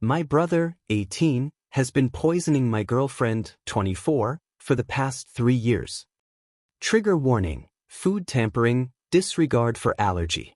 My brother, 18, has been poisoning my girlfriend, 24, for the past 3 years. Trigger warning: food tampering, disregard for allergy.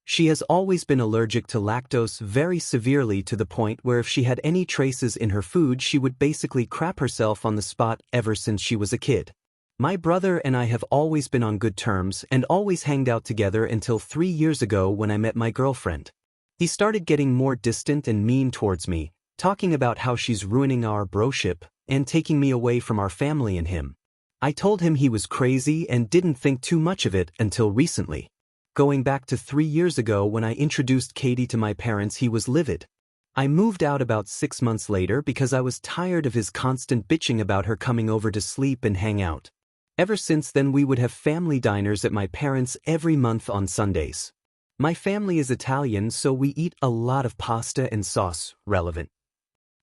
She has always been allergic to lactose very severely, to the point where if she had any traces in her food she would basically crap herself on the spot ever since she was a kid. My brother and I have always been on good terms and always hanged out together until 3 years ago when I met my girlfriend. He started getting more distant and mean towards me, talking about how she's ruining our broship and taking me away from our family and him. I told him he was crazy and didn't think too much of it until recently. Going back to 3 years ago when I introduced Katie to my parents, he was livid. I moved out about 6 months later because I was tired of his constant bitching about her coming over to sleep and hang out. Ever since then we would have family diners at my parents' every month on Sundays. My family is Italian, so we eat a lot of pasta and sauce. Relevant.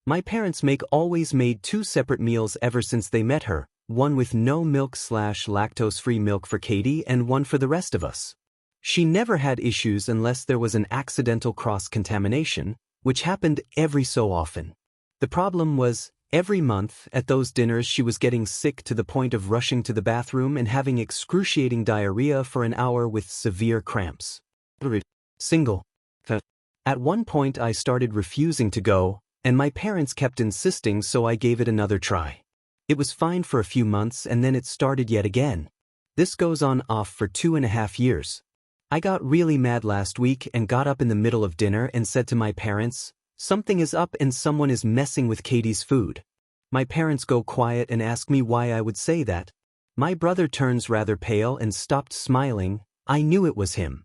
My parents always made 2 separate meals ever since they met her, one with no milk/lactose-free milk for Katie and one for the rest of us. She never had issues unless there was an accidental cross-contamination, which happened every so often. The problem was, every month at those dinners she was getting sick to the point of rushing to the bathroom and having excruciating diarrhea for an hour with severe cramps. Single. At one point I started refusing to go, and my parents kept insisting, so I gave it another try. It was fine for a few months and then it started yet again. This goes on off for 2.5 years. I got really mad last week and got up in the middle of dinner and said to my parents, "Something is up and someone is messing with Katie's food." My parents go quiet and ask me why I would say that. My brother turns rather pale and stopped smiling. I knew it was him.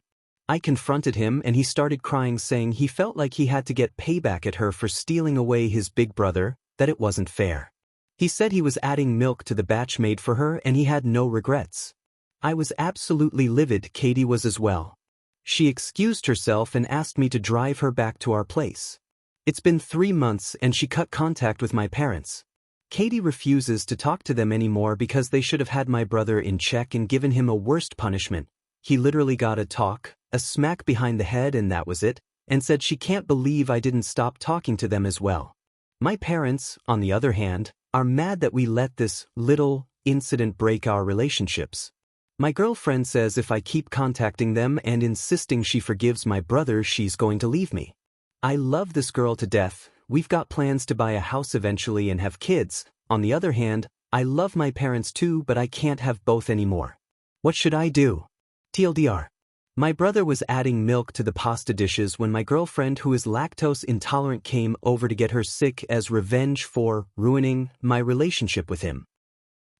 I confronted him and he started crying, saying he felt like he had to get payback at her for stealing away his big brother, that it wasn't fair. He said he was adding milk to the batch made for her and he had no regrets. I was absolutely livid. Katie was as well. She excused herself and asked me to drive her back to our place. It's been 3 months and she cut contact with my parents. Katie refuses to talk to them anymore because they should have had my brother in check and given him a worst punishment. He literally got a smack behind the head, and that was it, and said she can't believe I didn't stop talking to them as well. My parents, on the other hand, are mad that we let this little incident break our relationships. My girlfriend says if I keep contacting them and insisting she forgives my brother, she's going to leave me. I love this girl to death. We've got plans to buy a house eventually and have kids. On the other hand, I love my parents too, but I can't have both anymore. What should I do? TLDR. My brother was adding milk to the pasta dishes when my girlfriend, who is lactose intolerant, came over to get her sick as revenge for ruining my relationship with him.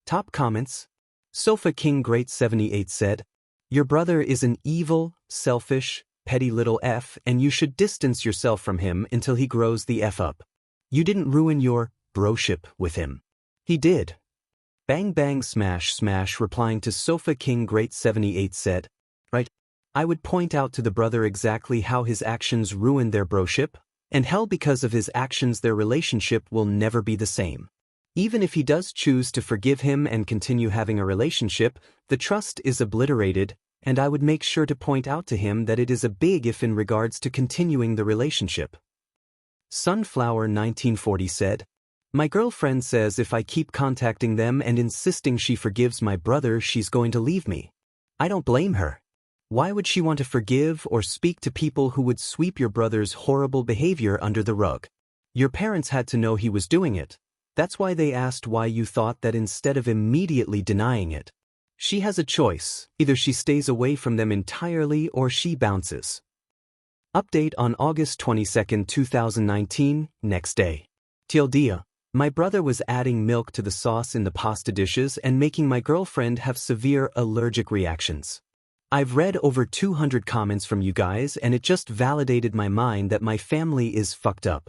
Top comments. Sofa King Great 78 said, "Your brother is an evil, selfish, petty little F, and you should distance yourself from him until he grows the F up. You didn't ruin your broship with him. He did." Bang Bang Smash Smash, replying to Sofa King Great 78, said, "Right. I would point out to the brother exactly how his actions ruined their broship, and hell, because of his actions their relationship will never be the same. Even if he does choose to forgive him and continue having a relationship, the trust is obliterated, and I would make sure to point out to him that it is a big if in regards to continuing the relationship." Sunflower 1940 said, "My girlfriend says if I keep contacting them and insisting she forgives my brother, she's going to leave me. I don't blame her. Why would she want to forgive or speak to people who would sweep your brother's horrible behavior under the rug? Your parents had to know he was doing it. That's why they asked why you thought that instead of immediately denying it. She has a choice. Either she stays away from them entirely or she bounces." Update on August 22, 2019, next day. TLDR. My brother was adding milk to the sauce in the pasta dishes and making my girlfriend have severe allergic reactions. I've read over 200 comments from you guys and it just validated my mind that my family is fucked up.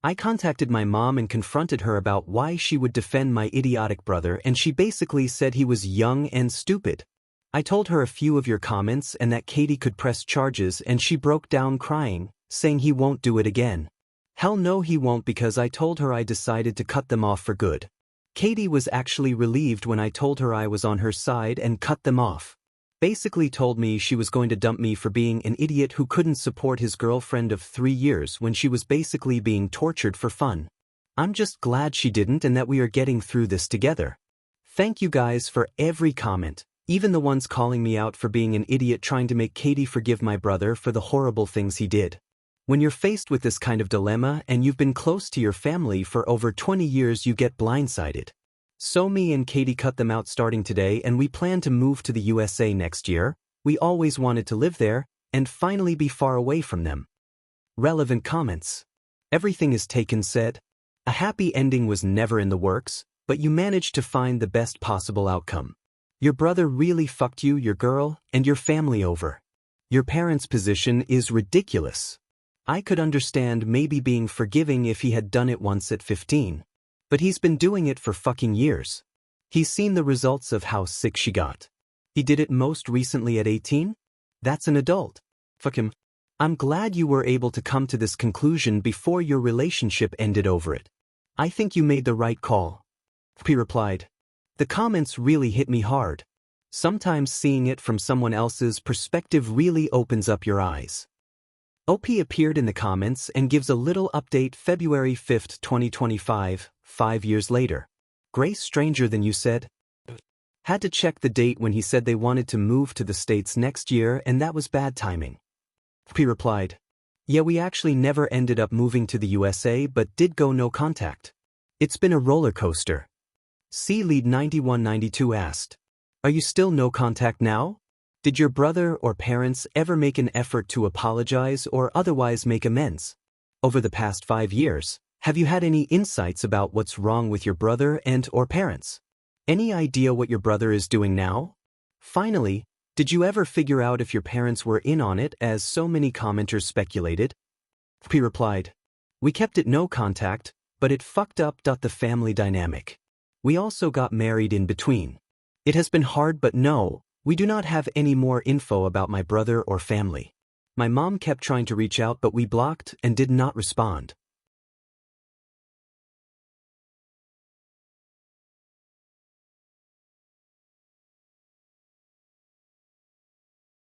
I contacted my mom and confronted her about why she would defend my idiotic brother, and she basically said he was young and stupid. I told her a few of your comments and that Katie could press charges, and she broke down crying, saying he won't do it again. Hell no, he won't, because I told her I decided to cut them off for good. Katie was actually relieved when I told her I was on her side and cut them off. Basically told me she was going to dump me for being an idiot who couldn't support his girlfriend of 3 years when she was basically being tortured for fun. I'm just glad she didn't and that we are getting through this together. Thank you guys for every comment, even the ones calling me out for being an idiot trying to make Katie forgive my brother for the horrible things he did. When you're faced with this kind of dilemma and you've been close to your family for over 20 years, you get blindsided. So me and Katie cut them out starting today, and we plan to move to the USA next year. We always wanted to live there and finally be far away from them. Relevant comments. Everything is taken said. A happy ending was never in the works, but you managed to find the best possible outcome. Your brother really fucked you, your girl, and your family over. Your parents' position is ridiculous. I could understand maybe being forgiving if he had done it once at 15. But he's been doing it for fucking years. He's seen the results of how sick she got. He did it most recently at 18? That's an adult. Fuck him. I'm glad you were able to come to this conclusion before your relationship ended over it. I think you made the right call. He replied. The comments really hit me hard. Sometimes seeing it from someone else's perspective really opens up your eyes. OP appeared in the comments and gives a little update. February 5, 2025, 5 years later. Grace, stranger than you said. Had to check the date when he said they wanted to move to the States next year, and that was bad timing. He replied. Yeah, we actually never ended up moving to the USA but did go no contact. It's been a roller coaster. C Lead 9192 asked. Are you still no contact now? Did your brother or parents ever make an effort to apologize or otherwise make amends? Over the past 5 years, have you had any insights about what's wrong with your brother and or parents? Any idea what your brother is doing now? Finally, did you ever figure out if your parents were in on it, as so many commenters speculated? He replied. We kept it no contact, but it fucked up the family dynamic. We also got married in between. It has been hard, but no, we do not have any more info about my brother or family. My mom kept trying to reach out, but we blocked and did not respond.